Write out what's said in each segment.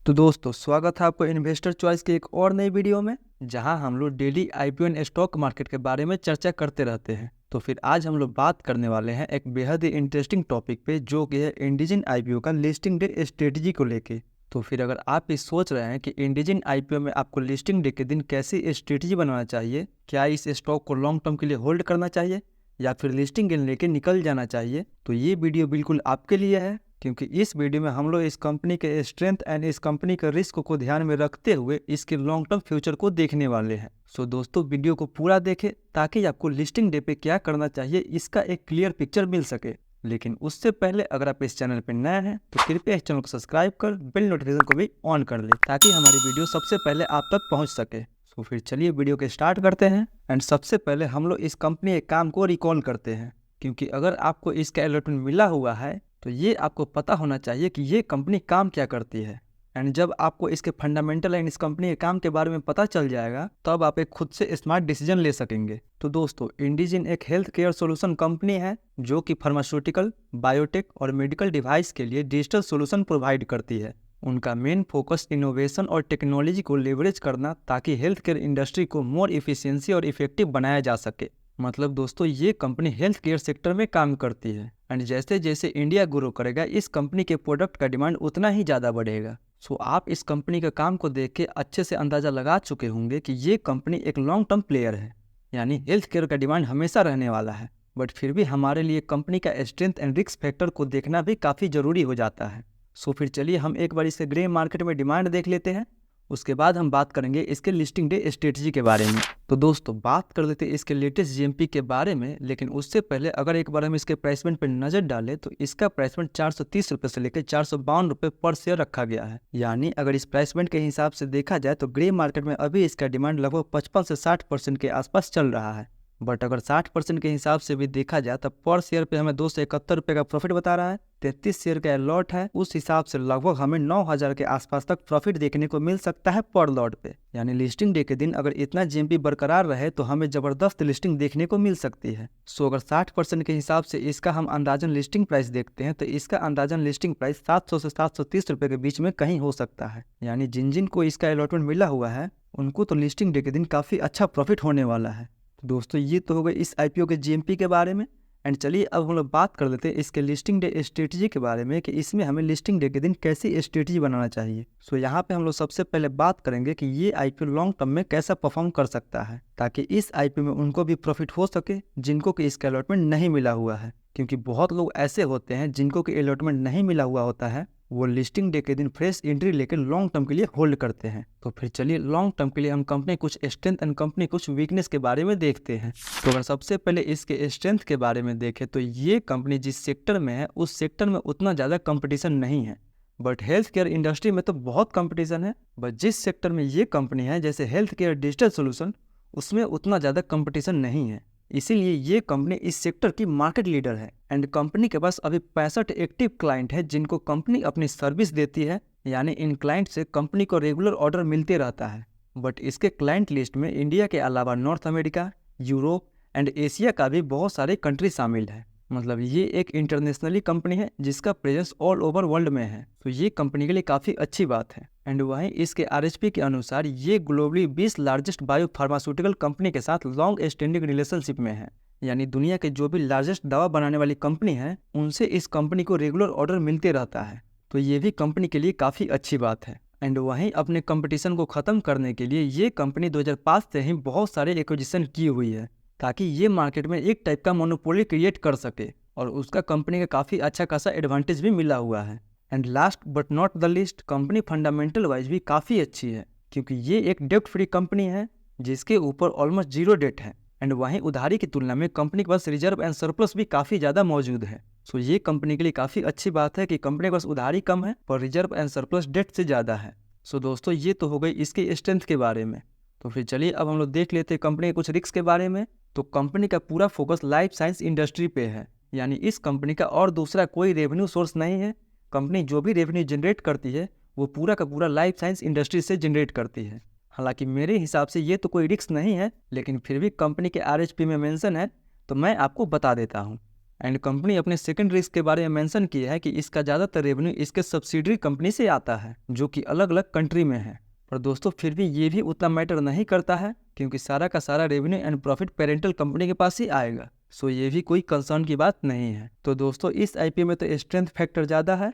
तो दोस्तों स्वागत है आपको इन्वेस्टर चॉइस के एक और नई वीडियो में, जहां हम लोग daily IPO and stock market के बारे में चर्चा करते रहते हैं। तो फिर आज हम लोग बात करने वाले हैं एक बेहद ही इंटरेस्टिंग टॉपिक पे, जो कि है इंडिजिन आईपीओ का लिस्टिंग डे स्ट्रेटजी को लेके। तो फिर अगर आप ये सोच रहे हैं कि इंडिजिन आईपीओ में आपको लिस्टिंग डे के दिन कैसी स्ट्रेटजी बनाना चाहिए, क्या इस स्टॉक को लॉन्ग टर्म के लिए होल्ड करना चाहिए या फिर लिस्टिंग गेन लेके निकल जाना चाहिए, तो ये वीडियो बिल्कुल आपके लिए है। क्योंकि इस वीडियो में हम लोग इस कंपनी के स्ट्रेंथ एंड इस कंपनी के रिस्क को ध्यान में रखते हुए इसके लॉन्ग टर्म फ्यूचर को देखने वाले हैं। सो दोस्तों वीडियो को पूरा देखें ताकि आपको लिस्टिंग डे पे क्या करना चाहिए इसका एक क्लियर पिक्चर मिल सके। लेकिन उससे पहले अगर आप इस चैनल पर नए हैं तो कृपया इस चैनल को सब्सक्राइब कर बेल नोटिफिकेशन को भी ऑन कर ले, ताकि हमारी वीडियो सबसे पहले आप तक पहुँच सके। तो फिर चलिए वीडियो के स्टार्ट करते हैं। एंड सबसे पहले हम लोग इस कंपनी के काम को रिकॉल करते हैं, क्योंकि अगर आपको इसका अलॉटमेंट मिला हुआ है तो ये आपको पता होना चाहिए कि ये कंपनी काम क्या करती है। एंड जब आपको इसके फंडामेंटल एंड इस कंपनी के काम के बारे में पता चल जाएगा तब आप एक खुद से स्मार्ट डिसीजन ले सकेंगे। तो दोस्तों इंडिजिन एक हेल्थ केयर सोल्यूशन कंपनी है जो कि फार्मास्यूटिकल, बायोटेक और मेडिकल डिवाइस के लिए डिजिटल सोल्यूशन प्रोवाइड करती है। उनका मेन फोकस इनोवेशन और टेक्नोलॉजी को लेवरेज करना, ताकि हेल्थ केयर इंडस्ट्री को मोर इफिशियंसी और इफेक्टिव बनाया जा सके। मतलब दोस्तों ये कंपनी हेल्थ केयर सेक्टर में काम करती है। एंड जैसे जैसे इंडिया ग्रो करेगा इस कंपनी के प्रोडक्ट का डिमांड उतना ही ज़्यादा बढ़ेगा। सो आप इस कंपनी का काम को देख के अच्छे से अंदाज़ा लगा चुके होंगे कि ये कंपनी एक लॉन्ग टर्म प्लेयर है, यानी हेल्थ केयर का डिमांड हमेशा रहने वाला है। बट फिर भी हमारे लिए कंपनी का स्ट्रेंथ एंड रिस्क फैक्टर को देखना भी काफ़ी ज़रूरी हो जाता है। सो फिर चलिए हम एक बार इसके ग्रे मार्केट में डिमांड देख लेते हैं, उसके बाद हम बात करेंगे इसके लिस्टिंग डे स्ट्रेटजी के बारे में। तो दोस्तों बात कर लेते हैं इसके लेटेस्ट जीएमपी के बारे में, लेकिन उससे पहले अगर एक बार हम इसके प्राइसमेंट पर नजर डालें तो इसका प्राइसमेंट 430 रुपये से लेकर 452 रुपये पर शेयर रखा गया है। यानी अगर इस प्राइसमेंट के हिसाब से देखा जाए तो ग्रे मार्केट में अभी इसका डिमांड लगभग 55 से 60% के आसपास चल रहा है। बट अगर 60% के हिसाब से भी देखा जाए तो पर शेयर पे हमें 271 रुपये का प्रॉफिट बता रहा है। 33 शेयर का लॉट है, उस हिसाब से लगभग हमें 9000 के आसपास तक प्रॉफिट देखने को मिल सकता है पर लॉट पे। यानी लिस्टिंग डे के दिन अगर इतना जीएमपी बरकरार रहे तो हमें जबरदस्त लिस्टिंग देखने को मिल सकती है। सो अगर 60% के हिसाब से इसका हम अंदाजन लिस्टिंग प्राइस देखते हैं तो इसका अंदाजन लिस्टिंग प्राइस 700 से 730 रुपये के बीच में कहीं हो सकता है। यानी जिन जिन को इसका अलॉटमेंट मिला हुआ है उनको तो लिस्टिंग डे के दिन काफ़ी अच्छा प्रॉफिट होने वाला है। दोस्तों ये तो हो गई इस आईपीओ के जीएमपी के बारे में। एंड चलिए अब हम लोग बात कर लेते हैं इसके लिस्टिंग डे स्ट्रेटजी के बारे में कि इसमें हमें लिस्टिंग डे के दिन कैसी स्ट्रेटजी बनाना चाहिए। सो यहाँ पे हम लोग सबसे पहले बात करेंगे कि ये आईपीओ लॉन्ग टर्म में कैसा परफॉर्म कर सकता है, ताकि इस आईपीओ में उनको भी प्रॉफिट हो सके जिनको कि इसका अलॉटमेंट नहीं मिला हुआ है। क्योंकि बहुत लोग ऐसे होते हैं जिनको कि अलॉटमेंट नहीं मिला हुआ होता है, वो लिस्टिंग डे के दिन फ्रेश एंट्री लेकर लॉन्ग टर्म के लिए होल्ड करते हैं। तो फिर चलिए लॉन्ग टर्म के लिए हम कंपनी कुछ स्ट्रेंथ एंड कंपनी कुछ वीकनेस के बारे में देखते हैं। तो अगर सबसे पहले इसके स्ट्रेंथ के बारे में देखें तो ये कंपनी जिस सेक्टर में है उस सेक्टर में उतना ज़्यादा कंपटीशन नहीं है। बट हेल्थ केयर इंडस्ट्री में तो बहुत कंपटीशन है। बट जिस सेक्टर में ये कंपनी है जैसे हेल्थ केयर डिजिटल सोल्यूशन, उसमें उतना ज़्यादा कंपटीशन नहीं है। इसीलिए ये कंपनी इस सेक्टर की मार्केट लीडर है। एंड कंपनी के पास अभी 65 एक्टिव क्लाइंट है जिनको कंपनी अपनी सर्विस देती है। यानी इन क्लाइंट से कंपनी को रेगुलर ऑर्डर मिलते रहता है। बट इसके क्लाइंट लिस्ट में इंडिया के अलावा north America, Europe and Asia का भी बहुत सारे कंट्री शामिल है। मतलब ये एक इंटरनेशनली कंपनी है जिसका प्रेजेंस ऑल ओवर वर्ल्ड में है। तो ये कंपनी के लिए काफ़ी अच्छी बात है। एंड वहीं इसके आरएचपी के अनुसार ये globally 20 largest bio pharmaceutical company के साथ लॉन्ग स्टैंडिंग रिलेशनशिप में है। यानी दुनिया के जो भी लार्जेस्ट दवा बनाने वाली कंपनी है उनसे इस कंपनी को रेगुलर ऑर्डर मिलते रहता है। तो ये भी कंपनी के लिए काफ़ी अच्छी बात है। एंड वहीं अपने कंपटीशन को ख़त्म करने के लिए ये कंपनी 2005 से ही बहुत सारे एक्विजिशन की हुई है, ताकि ये मार्केट में एक टाइप का मोनोपोली क्रिएट कर सके। और उसका कंपनी का काफ़ी अच्छा खासा एडवांटेज भी मिला हुआ है। And last but not the list, company fundamental wise भी काफ़ी अच्छी है, क्योंकि ये एक डेप्ट फ्री कंपनी है जिसके ऊपर ऑलमोस्ट जीरो डेट है। एंड वहीं उधारी की तुलना में कंपनी के पास रिजर्व एंड सरप्लस भी काफ़ी ज़्यादा मौजूद है। सो ये कंपनी के लिए काफ़ी अच्छी बात है कि कंपनी के पास उधारी कम है पर रिजर्व एंड सरप्लस डेट से ज़्यादा है। सो दोस्तों ये तो हो गई इसकी स्ट्रेंथ के बारे में। तो फिर चलिए अब हम लोग देख लेते हैं कंपनी के कुछ रिस्क के बारे में। तो कंपनी का पूरा फोकस लाइफ साइंस इंडस्ट्री पे है। यानी इस कंपनी का और दूसरा कोई रेवेन्यू सोर्स नहीं है। कंपनी जो भी रेवेन्यू जनरेट करती है वो पूरा का पूरा लाइफ साइंस इंडस्ट्री से जनरेट करती है। हालांकि मेरे हिसाब से ये तो कोई रिस्क नहीं है, लेकिन फिर भी कंपनी के आरएचपी में मेंशन है तो मैं आपको बता देता हूँ। एंड कंपनी अपने सेकंड रिस्क के बारे में मेंशन किया है कि इसका ज़्यादातर रेवेन्यू इसके सब्सिडरी कंपनी से आता है जो कि अलग अलग कंट्री में है। पर दोस्तों फिर भी ये भी उतना मैटर नहीं करता है क्योंकि सारा का सारा revenue and profit parental company के पास ही आएगा। सो ये भी कोई कंसर्न की बात नहीं है। तो दोस्तों इस आईपीओ में तो स्ट्रेंथ फैक्टर ज़्यादा है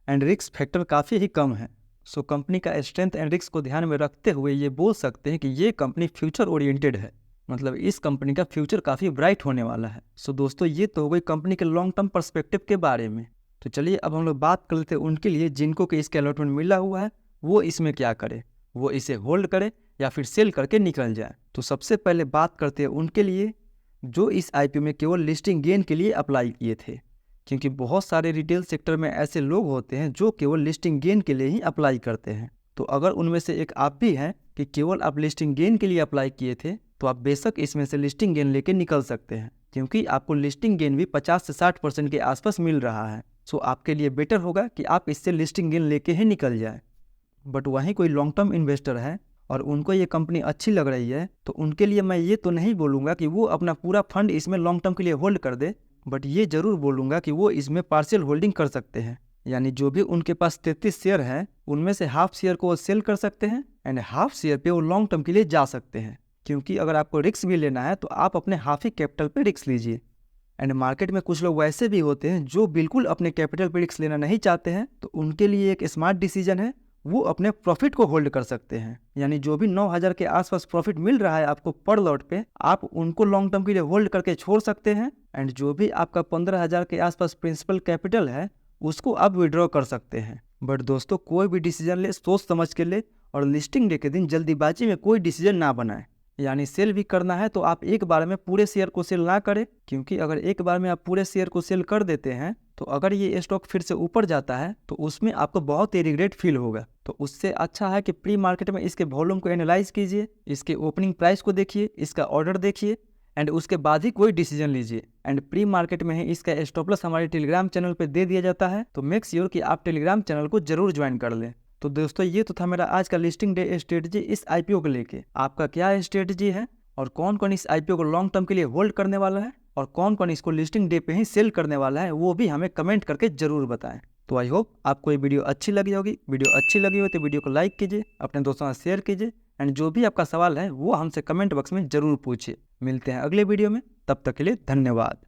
एंड रिस्क फैक्टर काफ़ी ही कम है। सो कंपनी का स्ट्रेंथ एंड रिस्क को ध्यान में रखते हुए ये बोल सकते हैं कि ये कंपनी फ्यूचर ओरिएंटेड है, मतलब इस कंपनी का फ्यूचर काफ़ी ब्राइट होने वाला है। सो दोस्तों ये तो हो गई कंपनी के लॉन्ग टर्म पर्सपेक्टिव के बारे में। तो चलिए अब हम लोग बात कर लेते हैं उनके लिए जिनको कि इसके अलॉटमेंट मिला हुआ है वो इसमें क्या करे, वो इसे होल्ड करे या फिर सेल करके निकल जाए। तो सबसे पहले बात करते हैं उनके लिए जो इस आईपीओ में केवल लिस्टिंग गेन के लिए अप्लाई किए थे, क्योंकि बहुत सारे रिटेल सेक्टर में ऐसे लोग होते हैं जो केवल लिस्टिंग गेन के लिए ही अप्लाई करते हैं। तो अगर उनमें से एक आप भी हैं कि केवल आप लिस्टिंग गेन के लिए अप्लाई किए थे तो आप बेशक इसमें से लिस्टिंग गेन लेके निकल सकते हैं, क्योंकि आपको लिस्टिंग गेन भी 50 से 60% के आसपास मिल रहा है। सो आपके लिए बेटर होगा कि आप इससे लिस्टिंग गेन लेके ही निकल जाए। बट वहीं कोई लॉन्ग टर्म इन्वेस्टर है और उनको ये कंपनी अच्छी लग रही है तो उनके लिए मैं ये तो नहीं बोलूँगा कि वो अपना पूरा फंड इसमें लॉन्ग टर्म के लिए होल्ड कर दे, बट ये जरूर बोलूँगा कि वो इसमें पार्शियल होल्डिंग कर सकते हैं। यानी जो भी उनके पास 33 शेयर हैं उनमें से हाफ शेयर को वो सेल कर सकते हैं एंड हाफ शेयर पे वो लॉन्ग टर्म के लिए जा सकते हैं। क्योंकि अगर आपको रिस्क भी लेना है तो आप अपने हाफ ही कैपिटल पे रिस्क लीजिए। एंड मार्केट में कुछ लोग वैसे भी होते हैं जो बिल्कुल अपने कैपिटल पे रिस्क लेना नहीं चाहते हैं, तो उनके लिए एक स्मार्ट डिसीजन है, वो अपने प्रॉफिट को होल्ड कर सकते हैं। यानी जो भी 9,000 के आसपास प्रॉफिट मिल रहा है आपको पर लॉट पे, आप उनको लॉन्ग टर्म के लिए होल्ड करके छोड़ सकते हैं। एंड जो भी आपका 15,000 के आसपास प्रिंसिपल कैपिटल है उसको आप विड्रॉ कर सकते हैं। बट दोस्तों कोई भी डिसीजन ले सोच समझ के ले और लिस्टिंग डे के दिन जल्दीबाजी में कोई डिसीजन ना बनाए। यानी सेल भी करना है तो आप एक बार में पूरे शेयर को सेल ना करें, क्योंकि अगर एक बार में आप पूरे शेयर को सेल कर देते हैं तो अगर ये स्टॉक फिर से ऊपर जाता है तो उसमें आपको बहुत ही रिग्रेट फील होगा। तो उससे अच्छा है कि प्री मार्केट में इसके वॉल्यूम को एनालाइज कीजिए, इसके ओपनिंग प्राइस को देखिए, इसका ऑर्डर देखिए एंड उसके बाद ही कोई डिसीजन लीजिए। एंड प्री मार्केट में ही इसका स्टॉप लॉस हमारे टेलीग्राम चैनल पर दे दिया जाता है, तो मेक श्योर कि आप टेलीग्राम चैनल को जरूर ज्वाइन कर लें। तो दोस्तों ये तो था मेरा आज का लिस्टिंग डे स्ट्रेटजी इस आईपीओ को लेके। आपका क्या स्ट्रेटजी है और कौन कौन इस आईपीओ को लॉन्ग टर्म के लिए होल्ड करने वाला है और कौन कौन इसको लिस्टिंग डे पे ही सेल करने वाला है, वो भी हमें कमेंट करके जरूर बताएं। तो आई होप आपको ये वीडियो अच्छी लगी होगी। वीडियो अच्छी लगी हो तो वीडियो को लाइक कीजिए, अपने दोस्तों से शेयर कीजिए एंड जो भी आपका सवाल है वो हमसे कमेंट बॉक्स में जरूर पूछिए। मिलते हैं अगले वीडियो में, तब तक के लिए धन्यवाद।